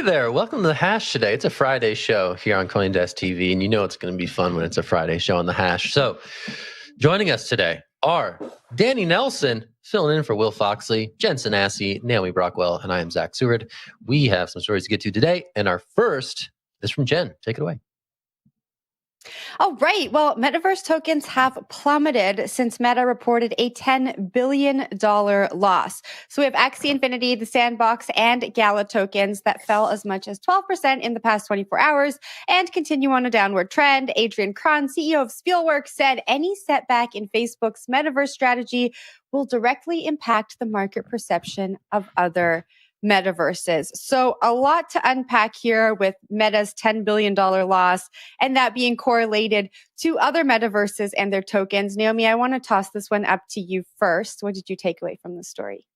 Hey there, welcome to The Hash today. It's a Friday show here on CoinDesk TV, and you know it's going to be fun when it's a Friday show on The Hash. So joining us today are Danny Nelson, filling in for Will Foxley, Jen Sanasi, Naomi Brockwell, and I am Zach Seward. We have some stories to get to today, and our first is from Jen. Take it away. All right. Well, Metaverse tokens have plummeted since Meta reported a $10 billion loss. So we have Axie Infinity, the Sandbox, and Gala tokens that fell as much as 12% in the past 24 hours and continue on a downward trend. Adrian Cron, CEO of Spielwerk, said any setback in Facebook's Metaverse strategy will directly impact the market perception of other metaverses. So a lot to unpack here with Meta's $10 billion loss and that being correlated to other metaverses and their tokens. Naomi, I want to toss this one up to you first. What did you take away from the story?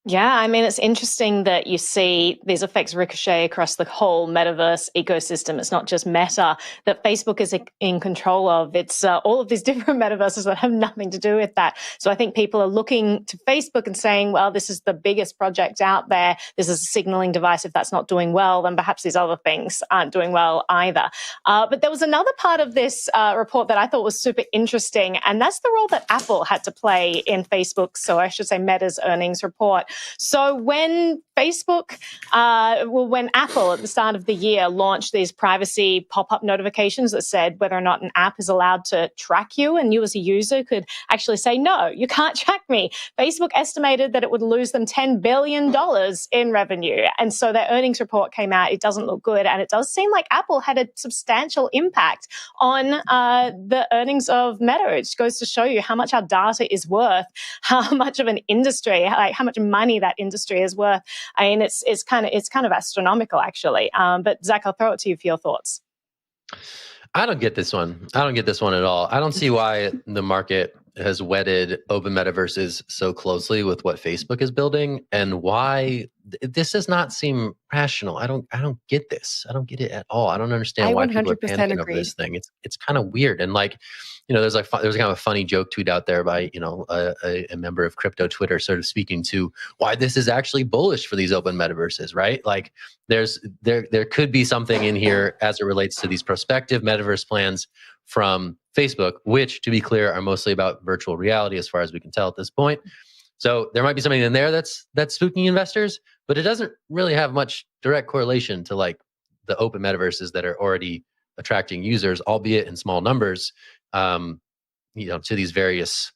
Yeah, I mean, it's interesting that you see these effects ricochet across the whole metaverse ecosystem. It's not just Meta that Facebook is in control of. It's all of these different metaverses that have nothing to do with that. So I think people are looking to Facebook and saying, well, this is the biggest project out there. This is a signaling device. If that's not doing well, then perhaps these other things aren't doing well either. But there was another part of this report that I thought was super interesting, and that's the role that Apple had to play in Facebook. So I should say Meta's earnings report. So when Facebook, when Apple at the start of the year launched these privacy pop-up notifications that said whether or not an app is allowed to track you, and you as a user could actually say, no, you can't track me. Facebook estimated that it would lose them $10 billion in revenue. And so their earnings report came out. It doesn't look good. And it does seem like Apple had a substantial impact on the earnings of Meta. It just goes to show you how much our data is worth, how much of an industry, like how much money that industry is worth. I mean, it's kind of astronomical, actually. But Zach, I'll throw it to you for your thoughts. I don't get this one. I don't get this one at all. I don't see why the market has wedded open metaverses so closely with what Facebook is building, and why this does not seem rational. I don't get this. I don't get it at all. I don't understand why people are panicking over this thing. It's kind of weird. And like, there's kind of a funny joke tweet out there by, a member of crypto Twitter sort of speaking to why this is actually bullish for these open metaverses, right? Like there could be something in here as it relates to these prospective metaverse plans from Facebook, which, to be clear, are mostly about virtual reality as far as we can tell at this point. So there might be something in there that's spooking investors, but it doesn't really have much direct correlation to like the open metaverses that are already attracting users, albeit in small numbers, to these various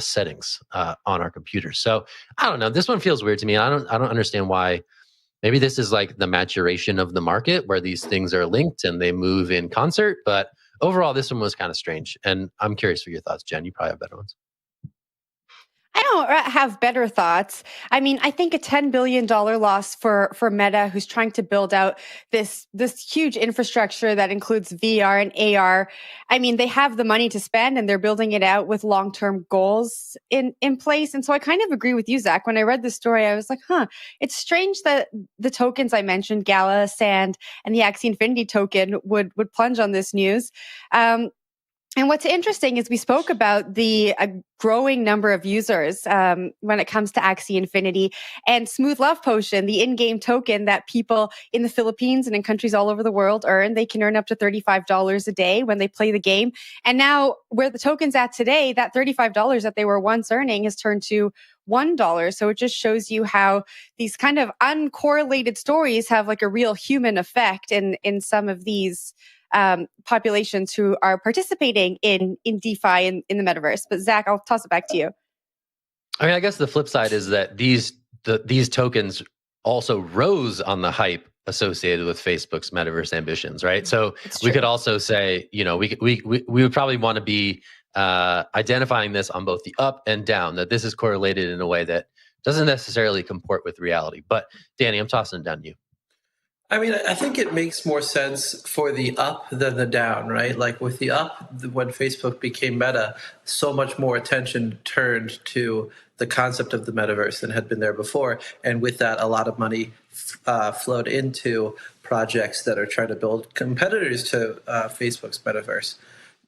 settings on our computers. So I don't know. This one feels weird to me. I don't understand why. Maybe this is like the maturation of the market where these things are linked and they move in concert. But overall, this one was kind of strange. And I'm curious for your thoughts, Jen. You probably have better ones. I don't have better thoughts. I mean, I think a $10 billion loss for Meta, who's trying to build out this huge infrastructure that includes VR and AR. I mean, they have the money to spend and they're building it out with long-term goals in place. And so I kind of agree with you, Zach. When I read this story, I was like, it's strange that the tokens I mentioned, Gala, Sand, and the Axie Infinity token would plunge on this news. And what's interesting is we spoke about the growing number of users when it comes to Axie Infinity and Smooth Love Potion, the in-game token that people in the Philippines and in countries all over the world earn. They can earn up to $35 a day when they play the game. And now where the token's at today, that $35 that they were once earning has turned to $1. So it just shows you how these kind of uncorrelated stories have like a real human effect in some of these populations who are participating in DeFi in the metaverse. But Zach, I'll toss it back to you. I mean, I guess the flip side is that these tokens also rose on the hype associated with Facebook's metaverse ambitions, right? So we could also say, we would probably want to be identifying this on both the up and down, that this is correlated in a way that doesn't necessarily comport with reality. But Danny, I'm tossing it down to you. I mean, I think it makes more sense for the up than the down, right? Like with the up, when Facebook became Meta, so much more attention turned to the concept of the metaverse than had been there before. And with that, a lot of money flowed into projects that are trying to build competitors to Facebook's metaverse.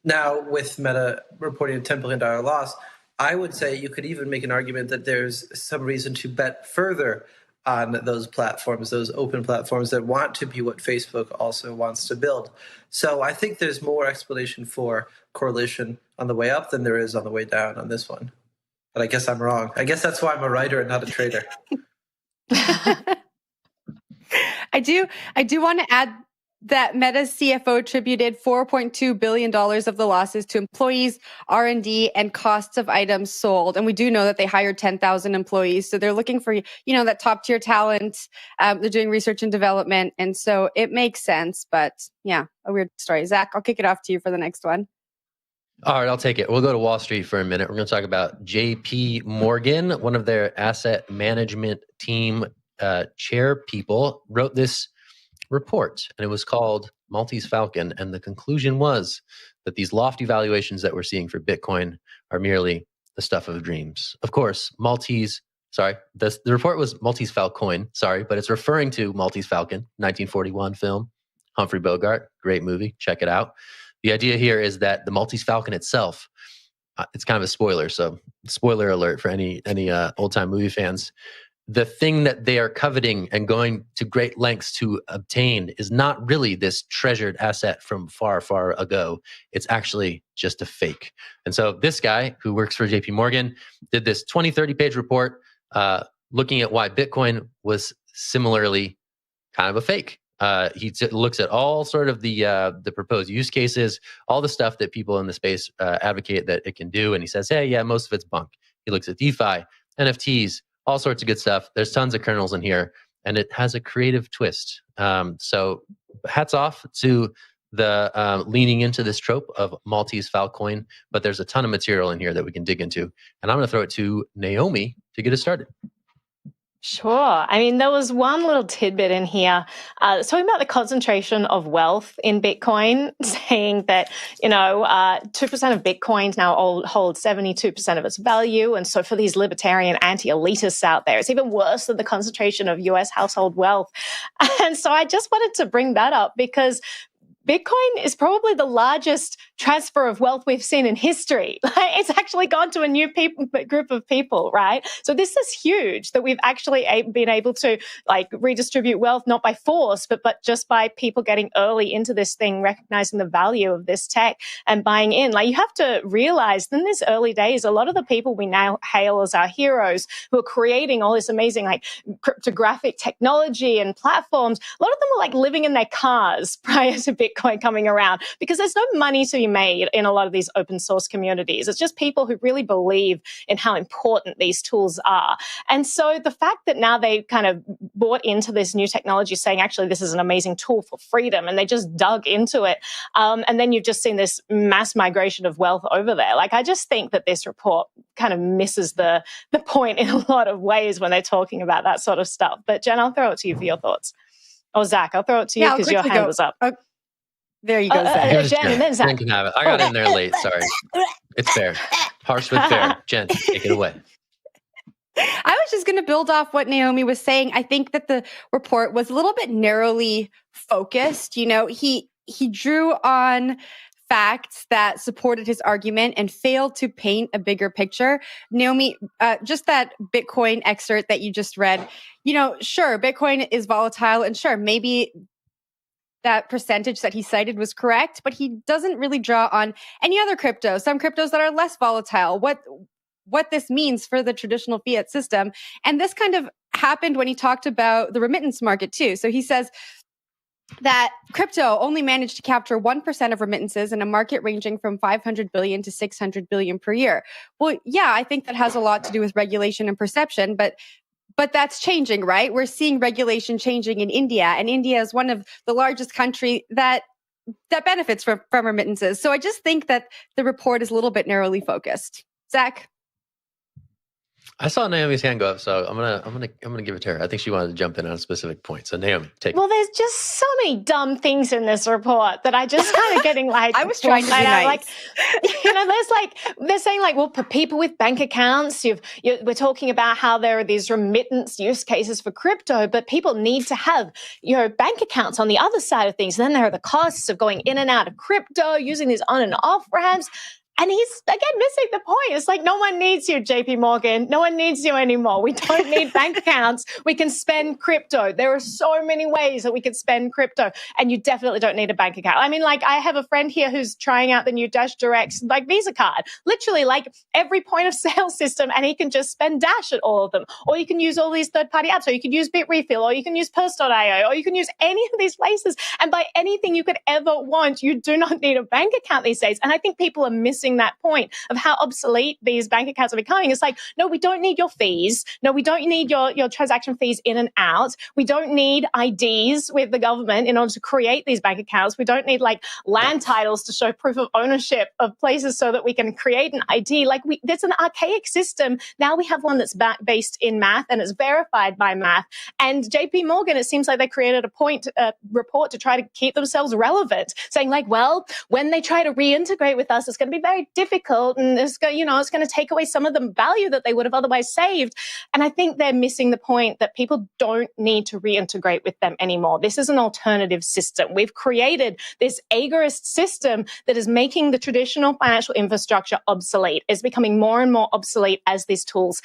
Now, with Meta reporting a $10 billion loss, I would say you could even make an argument that there's some reason to bet further on those platforms, those open platforms that want to be what Facebook also wants to build. So I think there's more explanation for correlation on the way up than there is on the way down on this one. But I guess I'm wrong. I guess that's why I'm a writer and not a trader. I do want to add that Meta's CFO attributed $4.2 billion of the losses to employees, R&D, and costs of items sold. And we do know that they hired 10,000 employees. So they're looking for, that top tier talent. They're doing research and development. And so it makes sense. But yeah, a weird story. Zach, I'll kick it off to you for the next one. All right, I'll take it. We'll go to Wall Street for a minute. We're going to talk about JP Morgan, one of their asset management team chair people, wrote this report, and it was called Maltese Falcon. And the conclusion was that these lofty valuations that we're seeing for Bitcoin are merely the stuff of dreams. Of course, the report was Maltese Falcon, but it's referring to Maltese Falcon, 1941 film, Humphrey Bogart, great movie, check it out. The idea here is that the Maltese Falcon itself, it's kind of a spoiler, so spoiler alert for any old-time movie fans. The thing that they are coveting and going to great lengths to obtain is not really this treasured asset from far, far ago. It's actually just a fake. And so this guy who works for JP Morgan did this 20, 30-page report looking at why Bitcoin was similarly kind of a fake. He looks at all sort of the proposed use cases, all the stuff that people in the space advocate that it can do. And he says, hey, yeah, most of it's bunk. He looks at DeFi, NFTs, all sorts of good stuff. There's tons of kernels in here, and it has a creative twist. So hats off to the leaning into this trope of Maltese Falcon, but there's a ton of material in here that we can dig into. And I'm going to throw it to Naomi to get us started. Sure. I mean, there was one little tidbit in here talking about the concentration of wealth in Bitcoin, saying that, 2% of Bitcoins now hold 72% of its value. And so for these libertarian anti-elitists out there, it's even worse than the concentration of US household wealth. And so I just wanted to bring that up because Bitcoin is probably the largest transfer of wealth we've seen in history. It's actually gone to a new group of people, right? So this is huge that we've actually been able to redistribute wealth, not by force, but just by people getting early into this thing, recognizing the value of this tech and buying in. You have to realize in these early days, a lot of the people we now hail as our heroes who are creating all this amazing cryptographic technology and platforms, a lot of them were living in their cars prior to Bitcoin coming around, because there's no money to be made in a lot of these open source communities. It's just people who really believe in how important these tools are. And so the fact that now they kind of bought into this new technology, saying, actually, this is an amazing tool for freedom, and they just dug into it. And then you've just seen this mass migration of wealth over there. I just think that this report kind of misses the point in a lot of ways when they're talking about that sort of stuff. But Jen, I'll throw it to you for your thoughts. Or Zach, I'll throw it to you because your hand was up. There you go, Zach. Jen, and then Zach. Jen can have it. I got in there late. Sorry. It's fair. Harsh but fair. Jen, take it away. I was just going to build off what Naomi was saying. I think that the report was a little bit narrowly focused. He drew on facts that supported his argument and failed to paint a bigger picture. Naomi, just that Bitcoin excerpt that you just read, sure, Bitcoin is volatile, and sure, maybe that percentage that he cited was correct, but he doesn't really draw on any other crypto, some cryptos that are less volatile, what this means for the traditional fiat system. And this kind of happened when he talked about the remittance market too. So he says that crypto only managed to capture 1% of remittances in a market ranging from 500 billion to 600 billion per year. Well, yeah, I think that has a lot to do with regulation and perception, but that's changing, right? We're seeing regulation changing in India, and India is one of the largest countries that benefits from remittances. So I just think that the report is a little bit narrowly focused. Zach? I saw Naomi's hand go up, so I'm gonna give it to her. I think she wanted to jump in on a specific point. So Naomi, take it. Well, there's just so many dumb things in this report that I just kind of getting I was trying to be nice. They're saying well, for people with bank accounts, we're talking about how there are these remittance use cases for crypto, but people need to have bank accounts on the other side of things. And then there are the costs of going in and out of crypto, using these on and off ramps. And he's, again, missing the point. It's like, no one needs you, JP Morgan. No one needs you anymore. We don't need bank accounts. We can spend crypto. There are so many ways that we can spend crypto. And you definitely don't need a bank account. I mean, like, I have a friend here who's trying out the new Dash Direct, like, Visa card. Literally, like, every point of sale system, and he can just spend Dash at all of them. Or you can use all these third-party apps. Or you can use Bitrefill. Or you can use Purse.io. Or you can use any of these places. And buy anything you could ever want. You do not need a bank account these days. And I think people are missing that point of how obsolete these bank accounts are becoming. It's like, no, we don't need your fees. No, we don't need your transaction fees in and out. We don't need IDs with the government in order to create these bank accounts. We don't need like land titles to show proof of ownership of places so that we can create an ID. Like that's an archaic system. Now we have one that's based in math and it's verified by math. And JP Morgan, it seems like they created a report to try to keep themselves relevant, saying like, well, when they try to reintegrate with us, it's going to be very difficult, and it's going to take away some of the value that they would have otherwise saved. And I think they're missing the point that people don't need to reintegrate with them anymore. This is an alternative system. We've created this agorist system that is making the traditional financial infrastructure obsolete. It's becoming more and more obsolete as these tools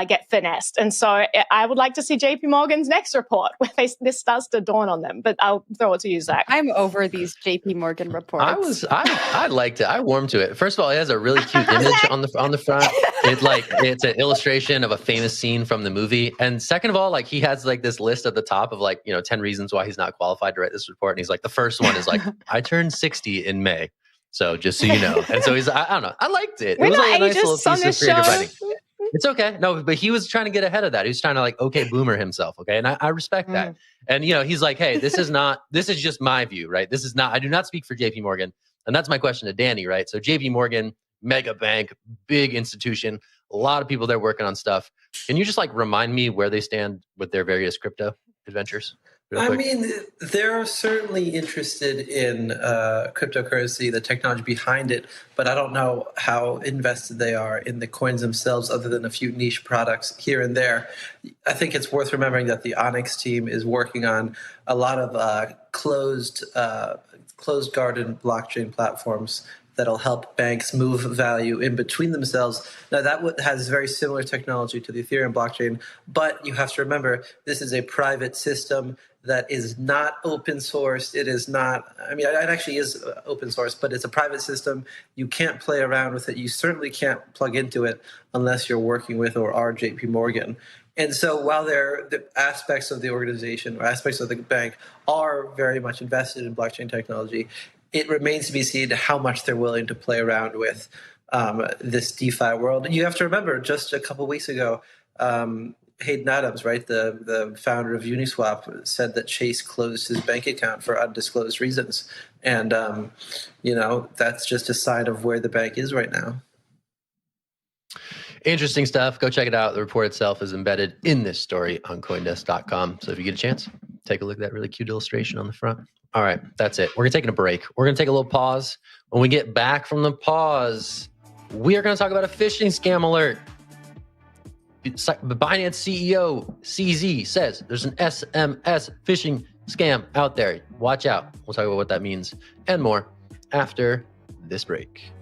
get finessed. And so I would like to see JP Morgan's next report where this starts to dawn on them. But I'll throw it to you, Zach. I'm over these JP Morgan reports. I liked it. I warmed to it. First of all, it has a really cute image on the front. It's an illustration of a famous scene from the movie. And second of all, like he has like this list at the top of like, 10 reasons why he's not qualified to write this report. And he's like, the first one is like, I turned 60 in May. So just so you know. And so I don't know. I liked it. We're it was not like a nice little ageist on piece this of creative show. writing. It's okay. No, but he was trying to get ahead of that. He was trying to like, okay, boomer himself. Okay. And I respect that. And, he's like, hey, this is just my view, right? I do not speak for JP Morgan. And that's my question to Danny, right? So JP Morgan, mega bank, big institution, a lot of people there working on stuff. Can you just like remind me where they stand with their various crypto adventures? I mean, they're certainly interested in cryptocurrency, the technology behind it, but I don't know how invested they are in the coins themselves other than a few niche products here and there. I think it's worth remembering that the Onyx team is working on a lot of closed garden blockchain platforms that'll help banks move value in between themselves. Now, that has very similar technology to the Ethereum blockchain, but you have to remember, this is a private system that is not open source. It is not, I mean, it actually is open source, but it's a private system. You can't play around with it. You certainly can't plug into it unless you're working with or are JP Morgan. And so while the aspects of the organization or aspects of the bank are very much invested in blockchain technology, it remains to be seen how much they're willing to play around with this DeFi world. And you have to remember, just a couple of weeks ago, Hayden Adams, right, the founder of Uniswap, said that Chase closed his bank account for undisclosed reasons. And, that's just a sign of where the bank is right now. Interesting stuff. Go check it out. The report itself is embedded in this story on CoinDesk.com. So if you get a chance, take a look at that really cute illustration on the front. All right, that's it. We're taking a break. We're going to take a little pause. When we get back from the pause, we are going to talk about a phishing scam alert. The Binance CEO, CZ, says there's an SMS phishing scam out there. Watch out. We'll talk about what that means and more after this break.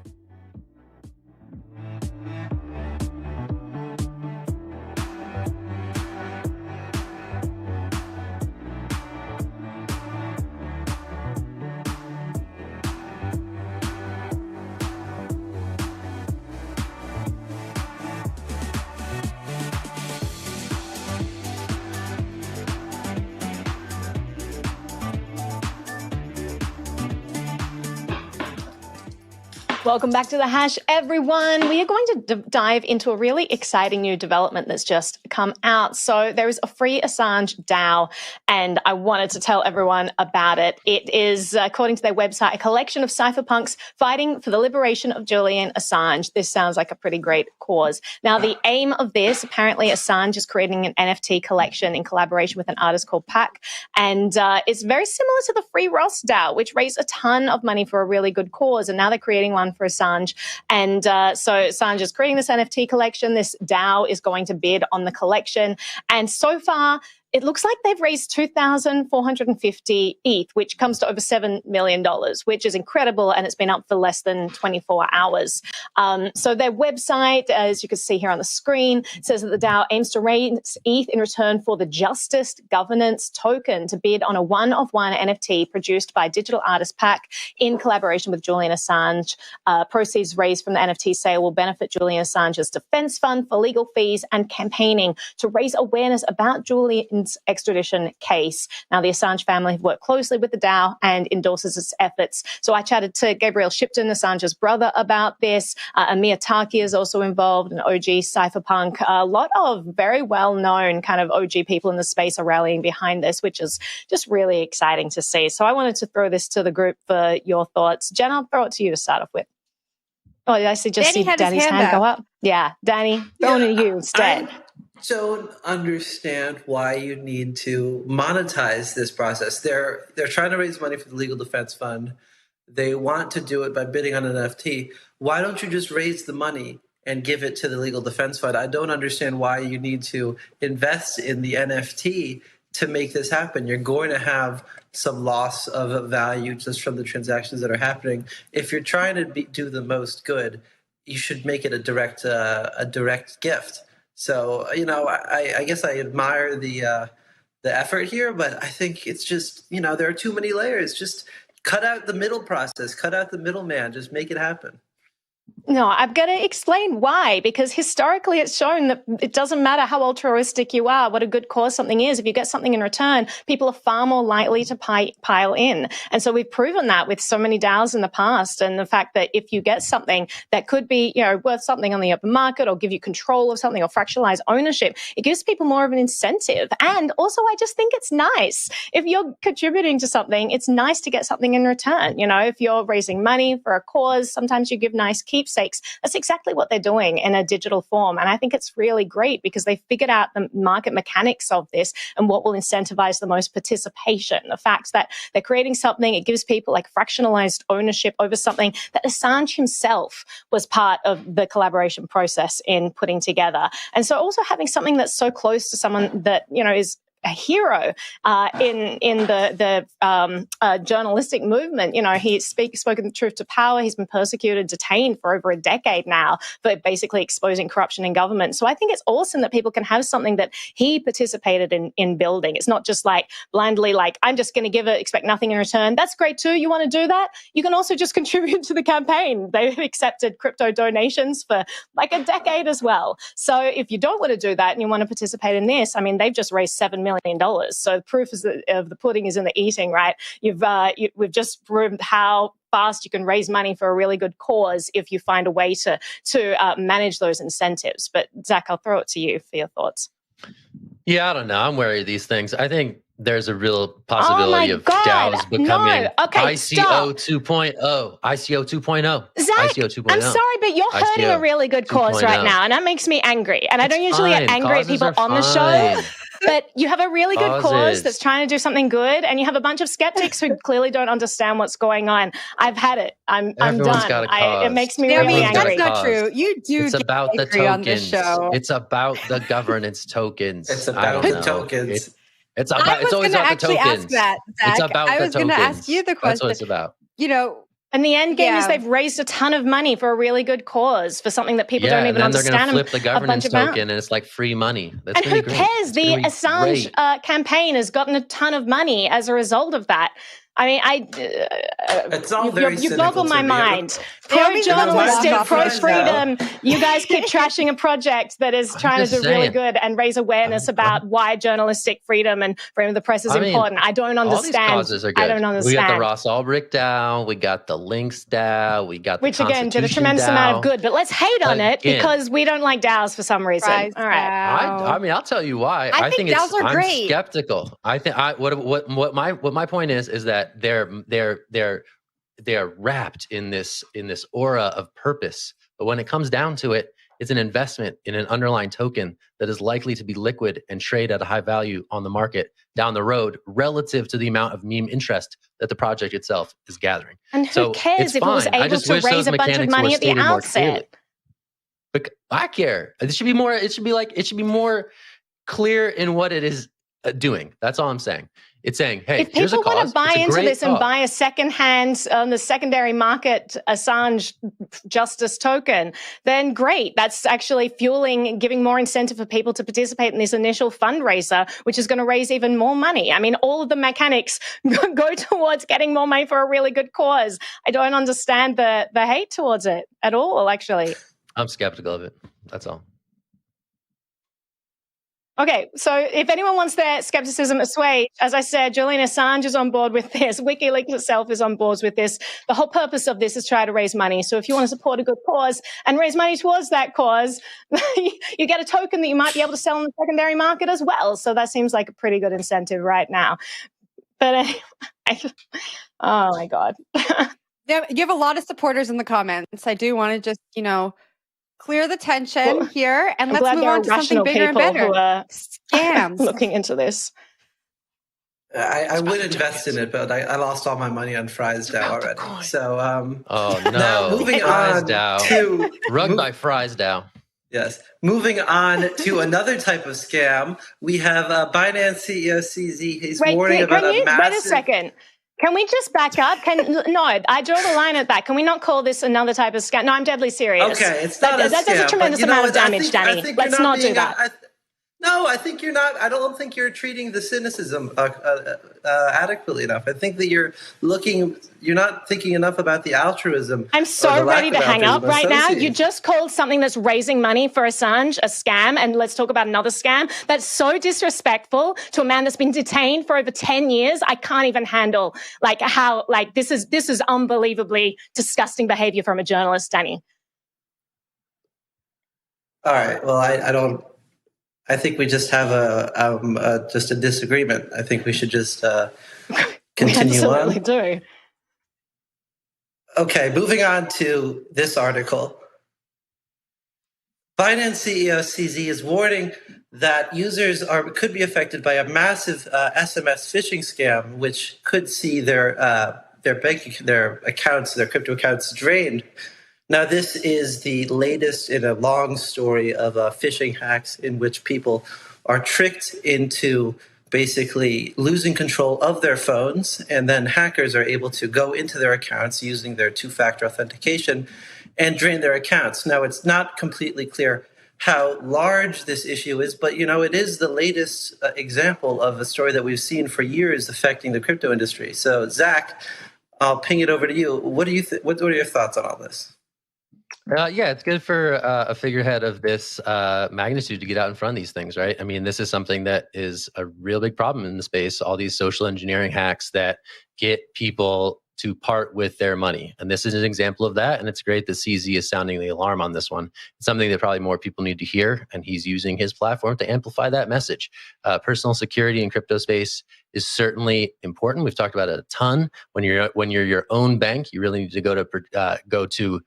Welcome back to The Hash, everyone. We are going to dive into a really exciting new development that's just come out. So there is a free Assange DAO, and I wanted to tell everyone about it. It is, according to their website, a collection of cypherpunks fighting for the liberation of Julian Assange. This sounds like a pretty great cause. Now, the aim of this, apparently Assange is creating an NFT collection in collaboration with an artist called Pac, and it's very similar to the Free Ross DAO, which raised a ton of money for a really good cause, and now they're creating one for Assange. And so Assange is creating this NFT collection. This DAO is going to bid on the collection. And so far, it looks like they've raised 2,450 ETH, which comes to over $7 million, which is incredible, and it's been up for less than 24 hours. So their website, as you can see here on the screen, says that the DAO aims to raise ETH in return for the Justice Governance token to bid on a one-of-one NFT produced by Digital Artist Pack in collaboration with Julian Assange. Proceeds raised from the NFT sale will benefit Julian Assange's defense fund for legal fees and campaigning to raise awareness about Julian's extradition case. Now, the Assange family have worked closely with the DAO and endorses its efforts. So I chatted to Gabriel Shipton, Assange's brother, about this. Amir Taki is also involved, an OG cypherpunk. A lot of very well-known kind of OG people in the space are rallying behind this, which is just really exciting to see. So I wanted to throw this to the group for your thoughts. Jen, I'll throw it to you to start off with. Oh, I see Danny's hand go up. Yeah, Danny, going to you instead. I don't understand why you need to monetize this process. They're trying to raise money for the Legal Defense Fund. They want to do it by bidding on an NFT. Why don't you just raise the money and give it to the Legal Defense Fund? I don't understand why you need to invest in the NFT to make this happen. You're going to have some loss of value just from the transactions that are happening. If you're trying to do the most good, you should make it a direct gift. So, I guess I admire the effort here, but I think it's just, there are too many layers. Just cut out the middle process, cut out the middleman, just make it happen. No, I've got to explain why, because historically it's shown that it doesn't matter how altruistic you are, what a good cause something is. If you get something in return, people are far more likely to pile in. And so we've proven that with so many DAOs in the past, and the fact that if you get something that could be, worth something on the open market or give you control of something or fractionalize ownership, it gives people more of an incentive. And also, I just think it's nice. If you're contributing to something, it's nice to get something in return. If you're raising money for a cause, sometimes you give nice keepsakes. That's exactly what they're doing in a digital form. And I think it's really great because they figured out the market mechanics of this and what will incentivize the most participation. The fact that they're creating something, it gives people like fractionalized ownership over something that Assange himself was part of the collaboration process in putting together. And so also having something that's so close to someone that, is a hero in the journalistic movement. He's spoken the truth to power. He's been persecuted, detained for over a decade now for basically exposing corruption in government. So I think it's awesome that people can have something that he participated in building. It's not just like blindly like, I'm just going to give it, expect nothing in return. That's great too. You want to do that? You can also just contribute to the campaign. They've accepted crypto donations for like a decade as well. So if you don't want to do that and you want to participate in this, they've just raised $7 million. So the proof of the pudding is in the eating, right? We've just proved how fast you can raise money for a really good cause if you find a way to manage those incentives. But Zach, I'll throw it to you for your thoughts. Yeah, I don't know. I'm wary of these things. I think there's a real possibility of DAOs becoming ICO 2.0. ICO 2.0. Zach, ICO 2.0. I'm sorry, but you're hurting a really good cause right now, and that makes me angry. And I don't usually get angry at people on the show. But you have a really good cause that's trying to do something good, and you have a bunch of skeptics who clearly don't understand what's going on. I've had it. I'm done. It makes me really angry. That's not true. You do. It's about the tokens. It's about the governance tokens. It's about the tokens. It's always about the tokens. It's about the tokens. I was going to ask you the question. That's what it's about. And the end game is they've raised a ton of money for a really good cause, for something that people don't even understand. And then they're going to flip the governance token, and it's like free money. That's and who cares? The Assange campaign has gotten a ton of money as a result of that. It's all very you boggle my mind. Pro-journalistic, pro-freedom. You guys keep trashing a project that is trying to do really good and raise awareness about why journalistic freedom and freedom of the press is important. I don't understand. All these causes are good. I don't understand. We got the Ross Ulbricht DAO. We got the Links DAO. We got the Which again did a tremendous amount of good, but let's hate on it because we don't like DAOs for some reason. All right. I'll tell you why. I think DAOs are great. I'm skeptical. I think what my point is that they're wrapped in this aura of purpose, but when it comes down to it, it's an investment in an underlying token that is likely to be liquid and trade at a high value on the market down the road relative to the amount of meme interest that the project itself is gathering. And who cares if it was able to raise a bunch of money at the outset? But I care. It should be more clear in what it is doing. That's all I'm saying. It's saying, hey, if here's a people cause. want to buy into this and cause. buy a secondhand on the secondary market Assange justice token, then great. That's actually fueling, giving more incentive for people to participate in this initial fundraiser, which is going to raise even more money. I mean, all of the mechanics go towards getting more money for a really good cause. I don't understand the hate towards it at all, actually. I'm skeptical of it. That's all. Okay, so if anyone wants their skepticism assuaged, as I said, Julian Assange is on board with this. WikiLeaks itself is on board with this. The whole purpose of this is try to raise money. So if you want to support a good cause and raise money towards that cause, you get a token that you might be able to sell in the secondary market as well. So that seems like a pretty good incentive right now. But anyway, oh my God. Yeah, you have a lot of supporters in the comments. I do want to just, clear the tension here, and let's move on to something bigger and better. Scams. Looking into this. I would invest in it, but I lost all my money on Fries DAO already. So, oh no! Now moving on to run by Fries DAO. Yes. Moving on to another type of scam, we have Binance CEO CZ. He's warning about a massive. Wait a second. Can we just back up? No, I draw the line at that. Can we not call this another type of scam? No, I'm deadly serious. Okay, it's not a scam. That does a tremendous amount of damage, Danny. Let's not do that. No, I think you're not. I don't think you're treating the cynicism adequately enough. I think that you're not thinking enough about the altruism. I'm so ready to hang up right now. You just called something that's raising money for Assange a scam, and let's talk about another scam. That's so disrespectful to a man that's been detained for over 10 years. I can't even handle this is unbelievably disgusting behavior from a journalist, Danny. All right. Well, I don't. I think we just have a disagreement. I think we should just continue on. We absolutely do. Okay, moving on to this article. Binance CEO CZ is warning that users could be affected by a massive SMS phishing scam, which could see their accounts, their crypto accounts, drained. Now, this is the latest in a long story of phishing hacks in which people are tricked into basically losing control of their phones, and then hackers are able to go into their accounts using their two-factor authentication and drain their accounts. Now, it's not completely clear how large this issue is, but it is the latest example of a story that we've seen for years affecting the crypto industry. So, Zach, I'll ping it over to you. What are your thoughts on all this? Yeah, it's good for a figurehead of this magnitude to get out in front of these things, right? I mean, this is something that is a real big problem in the space, all these social engineering hacks that get people to part with their money. And this is an example of that. And it's great that CZ is sounding the alarm on this one. It's something that probably more people need to hear. And he's using his platform to amplify that message. Personal security in crypto space is certainly important. We've talked about it a ton. When you're your own bank, you really need to go to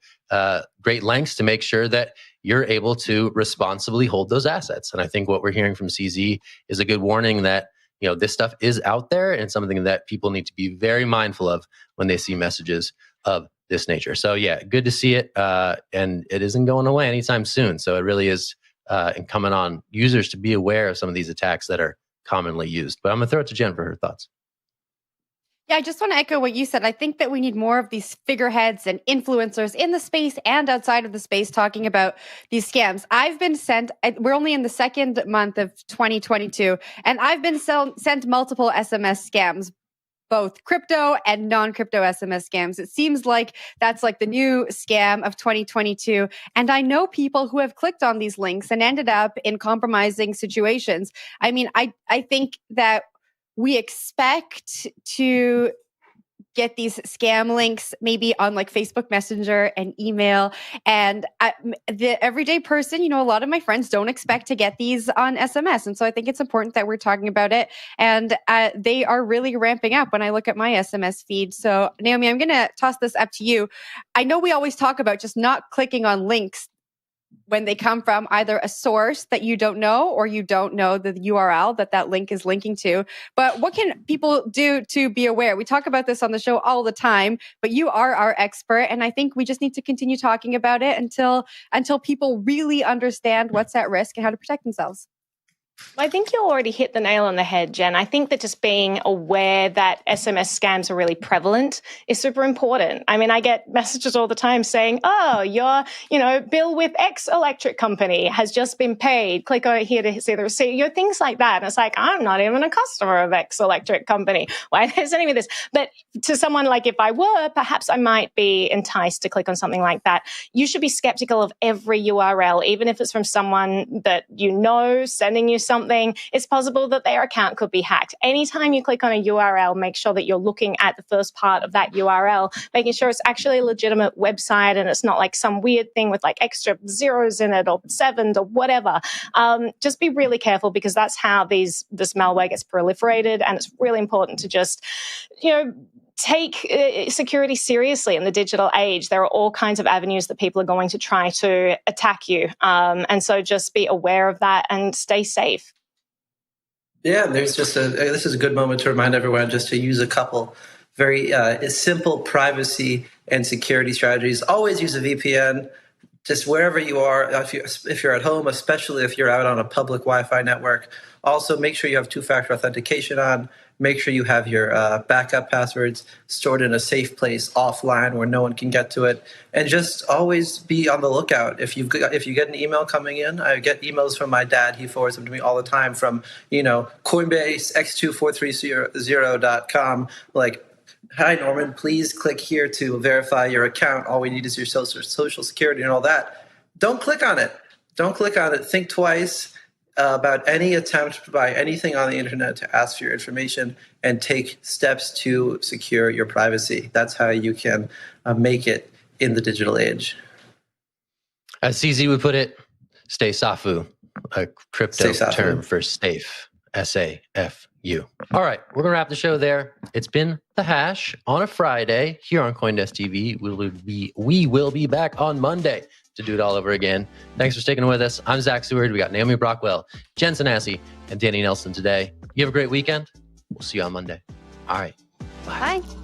great lengths to make sure that you're able to responsibly hold those assets. And I think what we're hearing from CZ is a good warning that this stuff is out there and something that people need to be very mindful of when they see messages of this nature. So yeah, good to see it. And it isn't going away anytime soon. So it really is incumbent on users to be aware of some of these attacks that are commonly used. But I'm going to throw it to Jen for her thoughts. Yeah, I just want to echo what you said. I think that we need more of these figureheads and influencers in the space and outside of the space talking about these scams. We're only in the second month of 2022, and I've been sent multiple SMS scams, both crypto and non-crypto SMS scams. It seems like that's like the new scam of 2022. And I know people who have clicked on these links and ended up in compromising situations. I mean, I think that we expect to get these scam links maybe on like Facebook Messenger and email. And the everyday person, a lot of my friends don't expect to get these on SMS. And so I think it's important that we're talking about it. And they are really ramping up when I look at my SMS feed. So Naomi, I'm going to toss this up to you. I know we always talk about just not clicking on links when they come from either a source that you don't know or you don't know the URL that link is linking to. But what can people do to be aware? We talk about this on the show all the time, but you are our expert. And I think we just need to continue talking about it until people really understand what's at risk and how to protect themselves. I think you already hit the nail on the head, Jen. I think that just being aware that SMS scams are really prevalent is super important. I mean, I get messages all the time saying, oh, your, bill with X electric company has just been paid. Click over here to see the receipt. Things like that. And it's like, I'm not even a customer of X electric company. Why are they sending me this? But to someone like if I were, perhaps I might be enticed to click on something like that. You should be skeptical of every URL, even if it's from someone that sending you something. It's possible that their account could be hacked. Anytime you click on a URL, make sure that you're looking at the first part of that URL, making sure it's actually a legitimate website and it's not like some weird thing with like extra zeros in it or sevens or whatever. Just be really careful, because that's how this malware gets proliferated, and it's really important to just, take security seriously in the digital age. There are all kinds of avenues that people are going to try to attack you. And so just be aware of that and stay safe. Yeah, this is a good moment to remind everyone just to use a couple very simple privacy and security strategies. Always use a VPN. Just wherever you are, if you're at home, especially if you're out on a public Wi-Fi network. Also, make sure you have two-factor authentication on. Make sure you have your backup passwords stored in a safe place offline where no one can get to it. And just always be on the lookout. If you get an email coming in, I get emails from my dad. He forwards them to me all the time from, Coinbase x24330.com. Like, hi, Norman, please click here to verify your account. All we need is your social security and all that. Don't click on it. Don't click on it. Think twice about any attempt by anything on the internet to ask for your information, and take steps to secure your privacy. That's how you can make it in the digital age. As CZ would put it, stay SAFU, a crypto term for safe, S-A-F-U. All right, we're going to wrap the show there. It's been The Hash on a Friday here on CoinDesk TV. We will be back on Monday to do it all over again. Thanks for sticking with us. I'm Zach Seward. We got Naomi Brockwell, Jen Sanasi, and Danny Nelson today. You have a great weekend. We'll see you on Monday. All right. Bye. Bye.